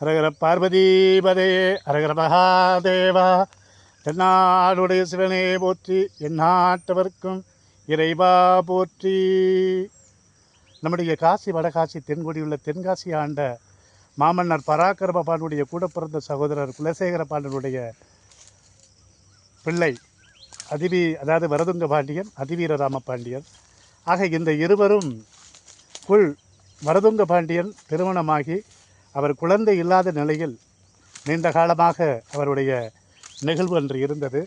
ஹரஹர பார்வதீபதே ஹரஹர மகாதேவா. எந்நாளுடைய சிவனே போற்றி, எந்நாட்டவர்க்கும் இறைவா போற்றி. நம்முடைய காசி வடகாசி தென்கொடியுள்ள தென்காசி ஆண்ட மாமன்னர் பராக்கிரம பாண்டியனுடைய கூட பிறந்த சகோதரர் குலசேகர பாண்டியனுடைய பிள்ளை அதாவது வரதுங்க பாண்டியன், அதிவீரராம பாண்டியன். ஆக இந்த இருவரும் வரதுங்க பாண்டியன் திருமணமாகி அவர் குழந்தை இல்லாத நிலையில் நீண்ட காலமாக அவருடைய நிகழ்வு அன்று இருந்தது.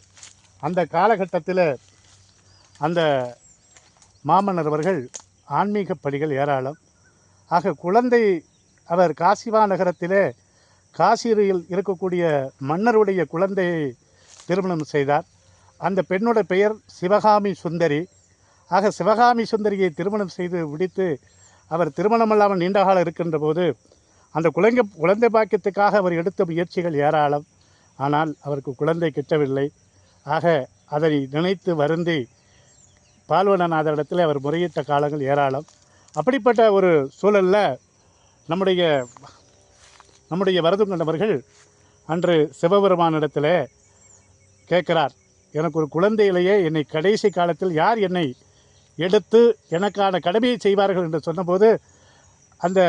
அந்த காலகட்டத்தில் அந்த மாமன்னர் அவர்கள் ஆன்மீக பணிகள் ஏராளம். ஆக குழந்தை அவர் காசிவா நகரத்திலே காசியில் இருக்கக்கூடிய மன்னருடைய குழந்தையை திருமணம் செய்தார். அந்த பெண்ணோட பெயர் சிவகாமி சுந்தரி. ஆக சிவகாமி சுந்தரியை திருமணம் செய்து முடித்து அவர் திருமணமில்லாமல் நீண்ட காலம் இருக்கின்ற போது அந்த குழந்தை பாக்கியத்துக்காக அவர் எடுத்த முயற்சிகள் ஏராளம். ஆனால் அவருக்கு குழந்தை கிட்டவில்லை. ஆக அதை நினைத்து வருந்தி பால்வனநாதரிடத்தில் அவர் முறையிட்ட காலங்கள் ஏராளம். அப்படிப்பட்ட ஒரு சூழலில் நம்முடைய வரதுங்கண்டவர்கள் அன்று சிவபெருமானிடத்தில் கேட்கிறார், எனக்கு ஒரு குழந்தை இல்லையே, என்னை கடைசி காலத்தில் யார் என்னை எடுத்து எனக்கான கடமையை செய்வார்கள் என்று சொன்னபோது அந்த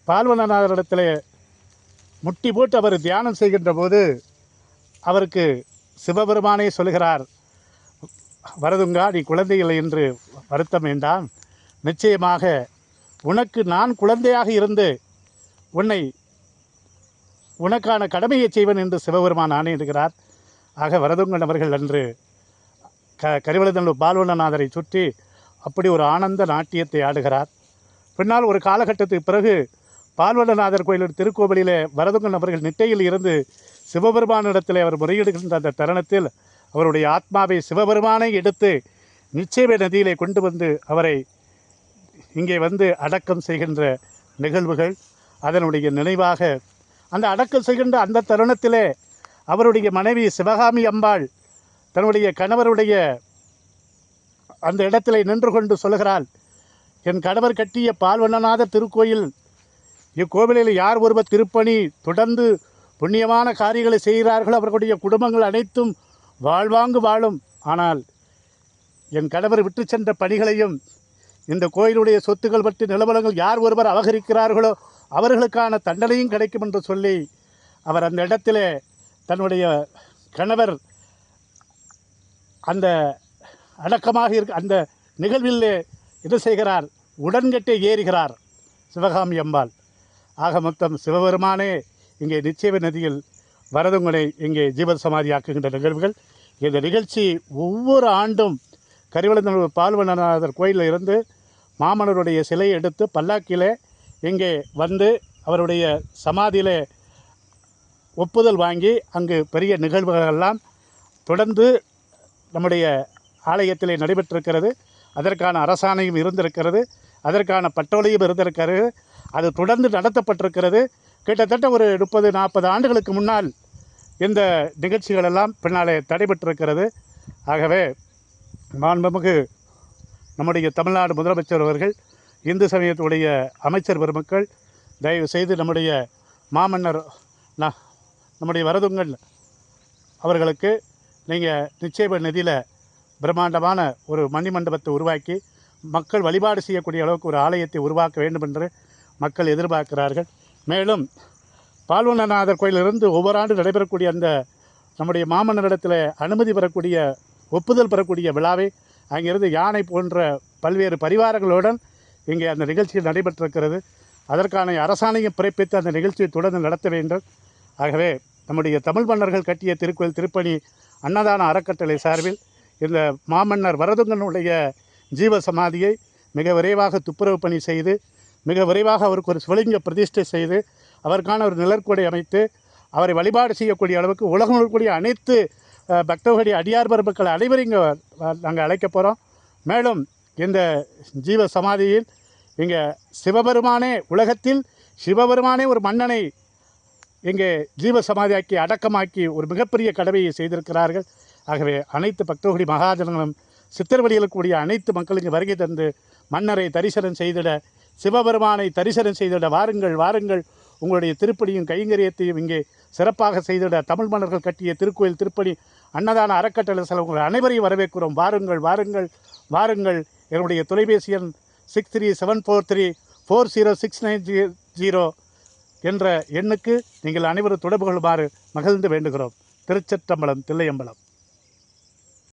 பால்வனநாதரிடத்தில் முட்டி போட்டு அவர் தியானம் செய்கின்ற போது அவருக்கு சிவபெருமானே சொல்கிறார், வரதுங்கா, நீ குழந்தை இல்லை என்று வருத்தம் வேண்டாம், நிச்சயமாக உனக்கு நான் குழந்தையாக இருந்து உனக்கான கடமையை செய்வன் என்று சிவபெருமான் ஆணையிடுகிறார். ஆக வரதுங்கன் அவர்கள் அன்று கரிவலதனூர் பால்வனநாதரை சுற்றி அப்படி ஒரு ஆனந்த நாட்டியத்தை ஆடுகிறார். பின்னால் ஒரு காலகட்டத்துக்கு பிறகு பால்வனநாதர் கோயில் திருக்கோவிலிலே வரதுங்கன் அவர்கள் நிட்டையில் இருந்து சிவபெருமானிடத்தில் அவர் முறையிடுகின்ற அந்த தருணத்தில் அவருடைய ஆத்மாவை சிவபெருமானை எடுத்து நிச்சய நதியிலே கொண்டு வந்து அவரை இங்கே வந்து அடக்கம் செய்கின்ற நிகழ்வுகள். அதனுடைய நினைவாக அந்த அடக்கம் செய்கின்ற அந்த தருணத்திலே அவருடைய மனைவி சிவகாமி அம்பாள் தன்னுடைய கணவருடைய அந்த இடத்திலே நின்று கொண்டு சொல்கிறாள், என் கணவர் கட்டிய பால்வனநாத திருக்கோயில், இக்கோவிலில் யார் ஒருவர் திருப்பணி தொடர்ந்து புண்ணியமான காரியங்களை செய்கிறார்களோ அவர்களுடைய குடும்பங்கள் அனைத்தும் வாழ்வாங்கு வாழும். ஆனால் என் கணவர் விட்டு சென்ற பணிகளையும் இந்த கோயிலுடைய சொத்துக்கள் பற்றி நிலவலங்கள் யார் ஒருவர் அபகரிக்கிறார்களோ அவர்களுக்கான தண்டனையும் கிடைக்கும் என்று சொல்லி அவர் அந்த இடத்திலே தன்னுடைய கணவர் அந்த அடக்கமாக அந்த நிகழ்வில் என்ன செய்கிறார், உடன்கட்டை ஏறுகிறார் சிவகாமி அம்பாள். ஆக மொத்தம் சிவபெருமானே இங்கே நிச்சய நதியில் வரதுங்களை இங்கே ஜீவசமாதியாக்குகின்ற நிகழ்வுகள். இந்த நிகழ்ச்சி ஒவ்வொரு ஆண்டும் கரிவலதனூர் பால்வனநாதர் கோயிலில் இருந்து மாமன்னருடைய சிலையை எடுத்து பல்லாக்கிலே இங்கே வந்து அவருடைய சமாதியிலே ஒப்புதல் வாங்கி அங்கு பெரிய நிகழ்வுகளெல்லாம் தொடர்ந்து நம்முடைய ஆலயத்திலே நடைபெற்றிருக்கிறது. அதற்கான அரசாணையும் இருந்திருக்கிறது, அதற்கான பட்டோலையும் இருந்திருக்கிறது. அது தொடர்ந்து நடத்தப்பட்டிருக்கிறது. கிட்டத்தட்ட ஒரு 30-40 ஆண்டுகளுக்கு முன்னால் இந்த நிகழ்ச்சிகளெல்லாம் பின்னாலே தடைபெற்றிருக்கிறது. ஆகவே மாண்புமிகு நம்முடைய தமிழ்நாடு முதலமைச்சர் அவர்கள், இந்து சமயத்துடைய அமைச்சர் பெருமக்கள், தயவு செய்து நம்முடைய மாமன்னர் நம்முடைய வரதுங்கன் அவர்களுக்கு நீங்கள் நிச்சய நிதியில் பிரம்மாண்டமான ஒரு மணிமண்டபத்தை உருவாக்கி மக்கள் வழிபாடு செய்யக்கூடிய அளவுக்கு ஒரு ஆலயத்தை உருவாக்க வேண்டும் என்று மக்கள் எதிர்பார்க்கிறார்கள். மேலும் பால்வனநாதர் கோயிலிருந்து ஒவ்வொரு ஆண்டு நடைபெறக்கூடிய அந்த நம்முடைய மாமன்னரிடத்தில் அனுமதி பெறக்கூடிய ஒப்புதல் பெறக்கூடிய விழாவை அங்கிருந்து யானை போன்ற பல்வேறு பரிவாரங்களுடன் இங்கே அந்த நிகழ்ச்சி நடைபெற்றிருக்கிறது. அதற்கான அரசாணையை பிறப்பித்து அந்த நிகழ்ச்சியை தொடர்ந்து நடத்த வேண்டும். ஆகவே நம்முடைய தமிழ் மன்னர்கள் கட்டிய திருக்கோயில் திருப்பணி அன்னதான அறக்கட்டளை சார்பில் இந்த மாமன்னர் வரதுங்கனுடைய ஜீவ சமாதியை மிக விரைவாக துப்புரவு பணி செய்து மிக விரைவாக அவருக்கு ஒரு சிவலிங்க பிரதிஷ்டை செய்து அவருக்கான ஒரு நிழற்கொடை அமைத்து அவரை வழிபாடு செய்யக்கூடிய அளவுக்கு உலகம் இருக்கக்கூடிய அனைத்து பக்தர்களுடைய அடியார் பெருமக்கள் அனைவரும் இங்கே நாங்கள் அழைக்க போகிறோம். மேலும் இந்த ஜீவ சமாதியில் இங்கே சிவபெருமானே உலகத்தில் சிவபெருமானே ஒரு மன்னனை இங்கே ஜீவ சமாதியாக்கி அடக்கமாக்கி ஒரு மிகப்பெரிய கடமையை செய்திருக்கிறார்கள். ஆகவே அனைத்து பக்தகுடி மகாஜனங்களும் சித்தர்வழியில் கூடிய அனைத்து மக்களுக்கு வருகை தந்து மன்னரை தரிசனம் செய்திட, சிவபெருமானை தரிசனம் செய்திட வாருங்கள் வாருங்கள், உங்களுடைய திருப்பணியும் கைங்கரியத்தையும் இங்கே சிறப்பாக செய்திட தமிழ் மன்னர்கள் கட்டிய திருக்கோயில் திருப்பணி அன்னதான அறக்கட்டளை செல்ல உங்கள் அனைவரையும் வரவேற்கிறோம். வாருங்கள் வாருங்கள் வாருங்கள். என்னுடைய தொலைபேசி எண் 6374340690 என்ற எண்ணுக்கு நீங்கள் அனைவரும் தொடர்பு கொள்ளுமாறு மகிழ்ந்து வேண்டுகிறோம். திருச்சிற்றம்பலம், தில்லையம்பலம்.